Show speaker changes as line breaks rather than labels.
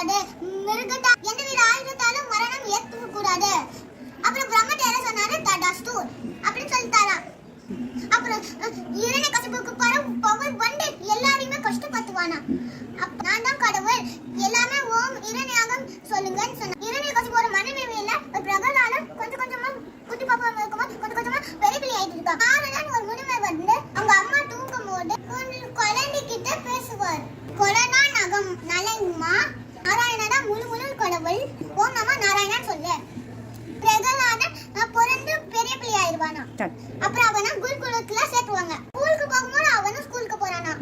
கூடாது, மிருகத்தா எந்தவித ஆயுதத்தாலும் மரணம் ஏத்துக்க கூடாது. அப்புறம் பிரம்மதேவ சொன்னாரு தடாஸ்து அப்படின்னு சொல்லிட்டாரா. அப்புறம் இரண்யகசிபுக்கு பவர் வந்து எல்லாரையுமே கஷ்டப்படுத்துவானா. நான் தான் கடவுள், எல்லாமே ஓம் இரண்யாகம் சொல்லுங்கன்னு சொன்னா. இரண்யகசிபு ஒரு மனநிலையில ஒரு பிரகலாதன் கொஞ்சம் கொஞ்சமா குட்டி பாப்பா இருக்கும்போது கொஞ்சம் கொஞ்சமா பெரிய பிள்ளை ஆயிட்டு இருக்கா. நாரதன் ஒரு முனிவர் வந்து அவங்க அம்மா தூங்கும் போது குழந்தைகிட்ட பேசுவார். கொலனா நகம் நலங்குமா, நாராயணனா முழு முழு கடவுள், ஓம் நம நாராயணன் சொல்லு. பிரகலாதன் பிறந்து பெரிய பிள்ளை ஆயிடுவானா. அப்புறம் அவனை குருகுலத்துல சேர்த்துவாங்க. ஸ்கூலுக்கு போகும்போது அவனும் ஸ்கூலுக்கு போறானா.